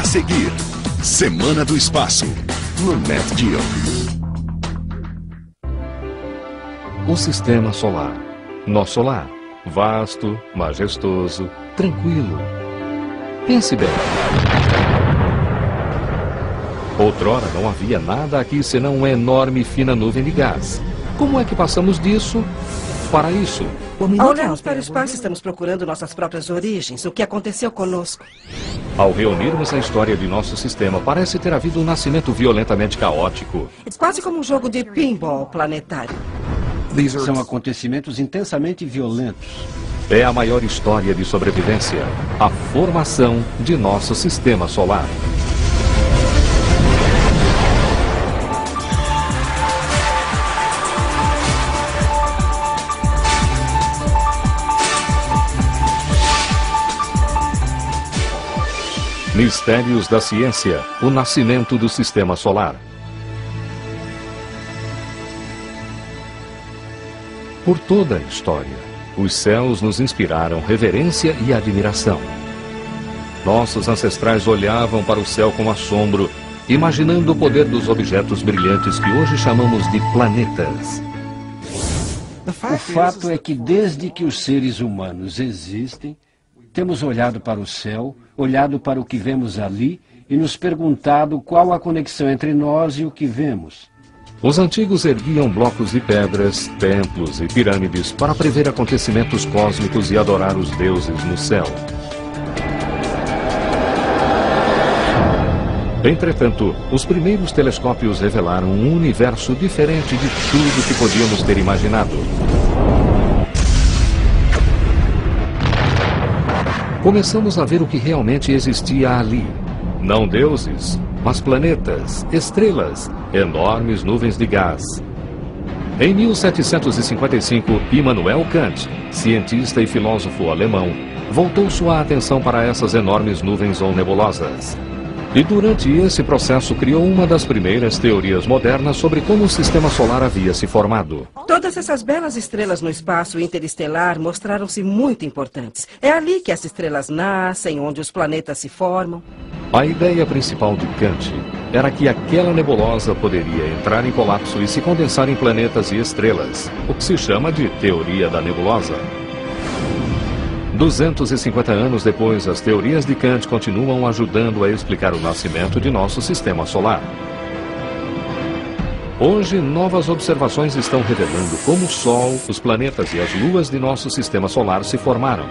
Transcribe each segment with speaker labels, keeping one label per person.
Speaker 1: A seguir, Semana do Espaço, no Nat Geo.
Speaker 2: O Sistema Solar. Nosso lar. Vasto, majestoso, tranquilo. Pense bem. Outrora não havia nada aqui senão uma enorme e fina nuvem de gás. Como é que passamos disso para isso?
Speaker 3: Ao olharmos para o espaço, estamos procurando nossas próprias origens, o que aconteceu conosco.
Speaker 2: Ao reunirmos a história de nosso sistema, parece ter havido um nascimento violentamente caótico.
Speaker 3: Quase como um jogo de pinball planetário.
Speaker 4: São acontecimentos intensamente violentos.
Speaker 2: É a maior história de sobrevivência, a formação de nosso sistema solar. Mistérios da ciência, o nascimento do sistema solar. Por toda a história, os céus nos inspiraram reverência e admiração. Nossos ancestrais olhavam para o céu com assombro, imaginando o poder dos objetos brilhantes que hoje chamamos de planetas.
Speaker 4: O fato é que desde que os seres humanos existem, temos olhado para o céu, olhado para o que vemos ali e nos perguntado qual a conexão entre nós e o que vemos.
Speaker 2: Os antigos erguiam blocos de pedras, templos e pirâmides para prever acontecimentos cósmicos e adorar os deuses no céu. Entretanto, os primeiros telescópios revelaram um universo diferente de tudo que podíamos ter imaginado. Começamos a ver o que realmente existia ali. Não deuses, mas planetas, estrelas, enormes nuvens de gás. Em 1755, Immanuel Kant, cientista e filósofo alemão, voltou sua atenção para essas enormes nuvens ou nebulosas. E durante esse processo criou uma das primeiras teorias modernas sobre como o sistema solar havia se formado.
Speaker 3: Todas essas belas estrelas no espaço interestelar mostraram-se muito importantes. É ali que as estrelas nascem, onde os planetas se formam.
Speaker 2: A ideia principal de Kant era que aquela nebulosa poderia entrar em colapso e se condensar em planetas e estrelas, o que se chama de teoria da nebulosa. 250 anos depois, as teorias de Kant continuam ajudando a explicar o nascimento de nosso sistema solar. Hoje, novas observações estão revelando como o Sol, os planetas e as luas de nosso sistema solar se formaram.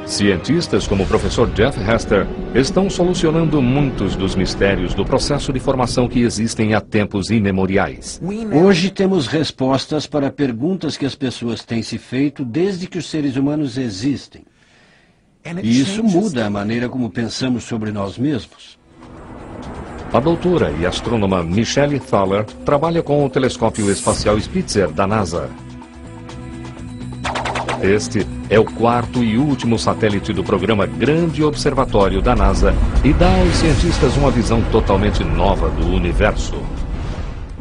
Speaker 2: Cientistas como o professor Jeff Hester estão solucionando muitos dos mistérios do processo de formação que existem há tempos imemoriais.
Speaker 4: Hoje temos respostas para perguntas que as pessoas têm se feito desde que os seres humanos existem. E isso muda a maneira como pensamos sobre nós mesmos.
Speaker 2: A doutora e astrônoma Michelle Thaler trabalha com o telescópio espacial Spitzer da NASA. Este é o quarto e último satélite do programa Grande Observatório da NASA e dá aos cientistas uma visão totalmente nova do universo.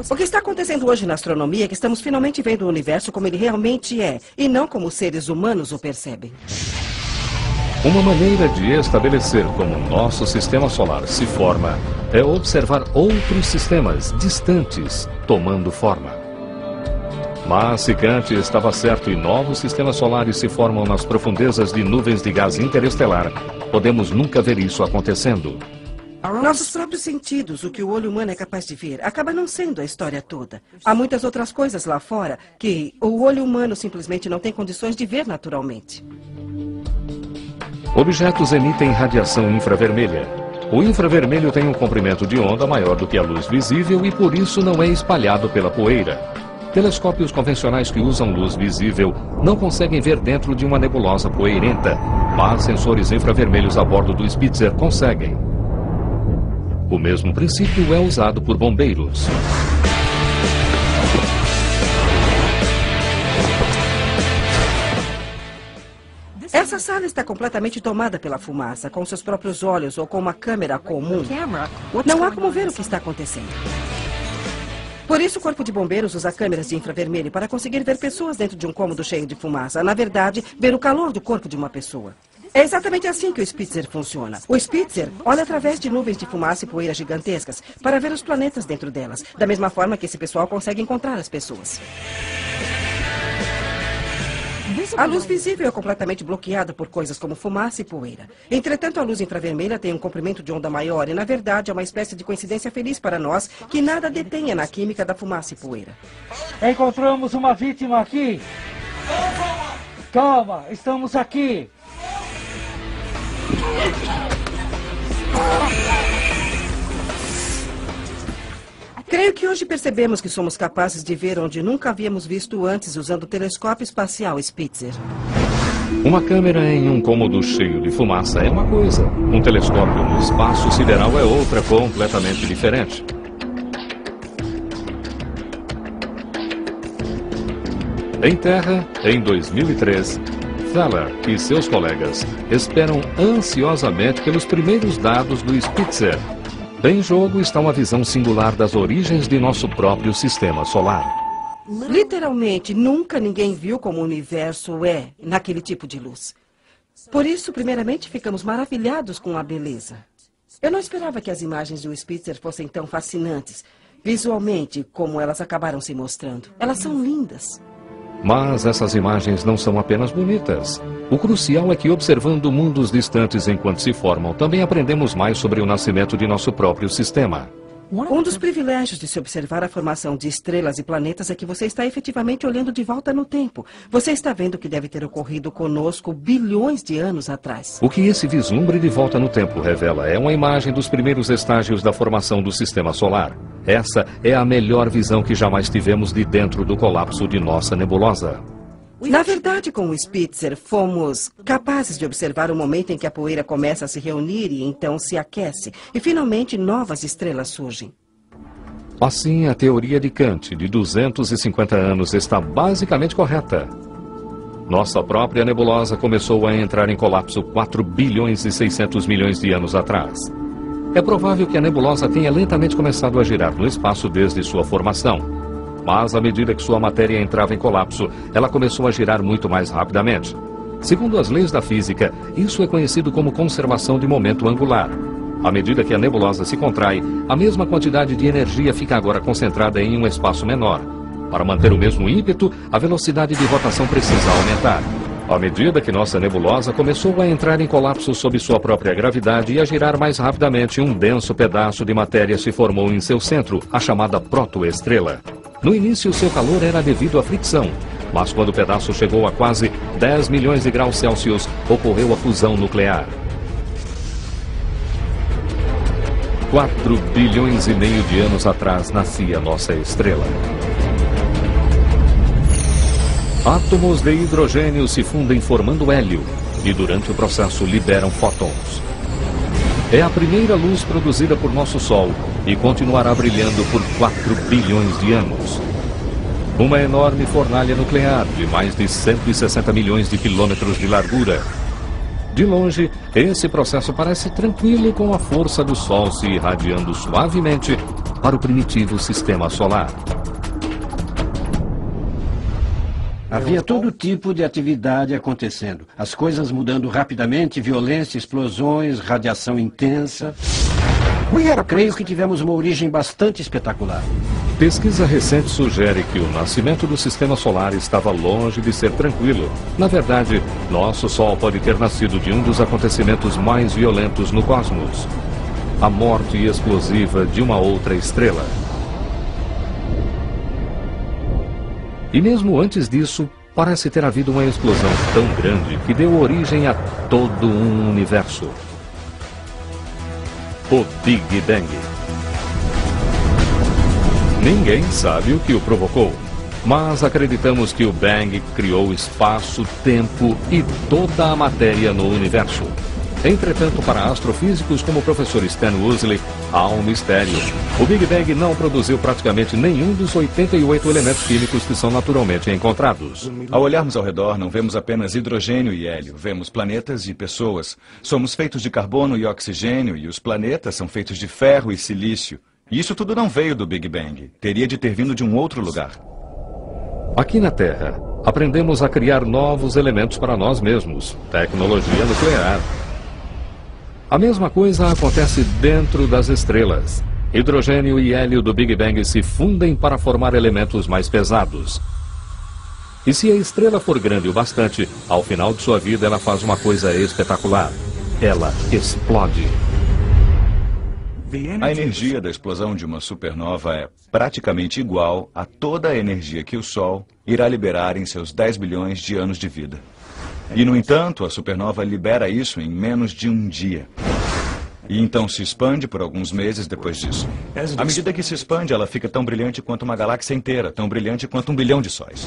Speaker 3: O que está acontecendo hoje na astronomia é que estamos finalmente vendo o universo como ele realmente é, e não como os seres humanos o percebem.
Speaker 2: Uma maneira de estabelecer como nosso sistema solar se forma é observar outros sistemas distantes tomando forma. Mas se Kant estava certo e novos sistemas solares se formam nas profundezas de nuvens de gás interestelar, podemos nunca ver isso acontecendo.
Speaker 3: Nossos próprios sentidos, o que o olho humano é capaz de ver, acaba não sendo a história toda. Há muitas outras coisas lá fora que o olho humano simplesmente não tem condições de ver naturalmente.
Speaker 2: Objetos emitem radiação infravermelha. O infravermelho tem um comprimento de onda maior do que a luz visível e por isso não é espalhado pela poeira. Telescópios convencionais que usam luz visível não conseguem ver dentro de uma nebulosa poeirenta, mas sensores infravermelhos a bordo do Spitzer conseguem. O mesmo princípio é usado por bombeiros.
Speaker 3: Essa sala está completamente tomada pela fumaça, com seus próprios olhos ou com uma câmera comum. Não há como ver o que está acontecendo. Por isso, o Corpo de Bombeiros usa câmeras de infravermelho para conseguir ver pessoas dentro de um cômodo cheio de fumaça. Na verdade, ver o calor do corpo de uma pessoa. É exatamente assim que o Spitzer funciona. O Spitzer olha através de nuvens de fumaça e poeira gigantescas para ver os planetas dentro delas, da mesma forma que esse pessoal consegue encontrar as pessoas. A luz visível é completamente bloqueada por coisas como fumaça e poeira. Entretanto, a luz infravermelha tem um comprimento de onda maior e, na verdade, é uma espécie de coincidência feliz para nós que nada detenha na química da fumaça e poeira.
Speaker 5: Encontramos uma vítima aqui. Calma, estamos aqui.
Speaker 3: Creio que hoje percebemos que somos capazes de ver onde nunca havíamos visto antes usando o telescópio espacial Spitzer.
Speaker 2: Uma câmera em um cômodo cheio de fumaça é uma coisa. Um telescópio no espaço sideral é outra, completamente diferente. Em Terra, em 2003, Feller e seus colegas esperam ansiosamente pelos primeiros dados do Spitzer. Em jogo está uma visão singular das origens de nosso próprio sistema solar.
Speaker 3: Literalmente, nunca ninguém viu como o universo é naquele tipo de luz. Por isso, primeiramente, ficamos maravilhados com a beleza. Eu não esperava que as imagens do Spitzer fossem tão fascinantes, visualmente, como elas acabaram se mostrando. Elas são lindas.
Speaker 2: Mas essas imagens não são apenas bonitas. O crucial é que, observando mundos distantes enquanto se formam, também aprendemos mais sobre o nascimento de nosso próprio sistema.
Speaker 3: Um dos privilégios de se observar a formação de estrelas e planetas é que você está efetivamente olhando de volta no tempo. Você está vendo o que deve ter ocorrido conosco bilhões de anos atrás.
Speaker 2: O que esse vislumbre de volta no tempo revela é uma imagem dos primeiros estágios da formação do sistema solar. Essa é a melhor visão que jamais tivemos de dentro do colapso de nossa nebulosa.
Speaker 3: Na verdade, com o Spitzer, fomos capazes de observar o momento em que a poeira começa a se reunir e então se aquece. E, finalmente, novas estrelas surgem.
Speaker 2: Assim, a teoria de Kant, de 250 anos, está basicamente correta. Nossa própria nebulosa começou a entrar em colapso 4 bilhões e 600 milhões de anos atrás. É provável que a nebulosa tenha lentamente começado a girar no espaço desde sua formação. Mas, à medida que sua matéria entrava em colapso, ela começou a girar muito mais rapidamente. Segundo as leis da física, isso é conhecido como conservação de momento angular. À medida que a nebulosa se contrai, a mesma quantidade de energia fica agora concentrada em um espaço menor. Para manter o mesmo ímpeto, a velocidade de rotação precisa aumentar. À medida que nossa nebulosa começou a entrar em colapso sob sua própria gravidade e a girar mais rapidamente, um denso pedaço de matéria se formou em seu centro, a chamada protoestrela. No início, seu calor era devido à fricção, mas quando o pedaço chegou a quase 10 milhões de graus Celsius, ocorreu a fusão nuclear. 4 bilhões e meio de anos atrás nascia nossa estrela. Átomos de hidrogênio se fundem formando hélio e durante o processo liberam fótons. É a primeira luz produzida por nosso Sol e continuará brilhando por 4 bilhões de anos. Uma enorme fornalha nuclear de mais de 160 milhões de quilômetros de largura. De longe, esse processo parece tranquilo com a força do Sol se irradiando suavemente para o primitivo sistema solar.
Speaker 4: Havia todo tipo de atividade acontecendo. As coisas mudando rapidamente, violência, explosões, radiação intensa. Creio que tivemos uma origem bastante espetacular.
Speaker 2: Pesquisa recente sugere que o nascimento do sistema solar estava longe de ser tranquilo. Na verdade, nosso Sol pode ter nascido de um dos acontecimentos mais violentos no cosmos. A morte explosiva de uma outra estrela. E mesmo antes disso, parece ter havido uma explosão tão grande que deu origem a todo um universo. O Big Bang. Ninguém sabe o que o provocou, mas acreditamos que o Bang criou espaço, tempo e toda a matéria no universo. Entretanto, para astrofísicos como o professor Stan Worsley, há um mistério. O Big Bang não produziu praticamente nenhum dos 88 elementos químicos que são naturalmente encontrados.
Speaker 6: Ao olharmos ao redor, não vemos apenas hidrogênio e hélio, vemos planetas e pessoas. Somos feitos de carbono e oxigênio e os planetas são feitos de ferro e silício. E isso tudo não veio do Big Bang. Teria de ter vindo de um outro lugar.
Speaker 2: Aqui na Terra, aprendemos a criar novos elementos para nós mesmos, tecnologia nuclear. A mesma coisa acontece dentro das estrelas. Hidrogênio e hélio do Big Bang se fundem para formar elementos mais pesados. E se a estrela for grande o bastante, ao final de sua vida ela faz uma coisa espetacular. Ela explode.
Speaker 6: A energia da explosão de uma supernova é praticamente igual a toda a energia que o Sol irá liberar em seus 10 bilhões de anos de vida. E, no entanto, a supernova libera isso em menos de um dia. E então se expande por alguns meses depois disso. À medida que se expande, ela fica tão brilhante quanto uma galáxia inteira, tão brilhante quanto 1 bilhão de sóis.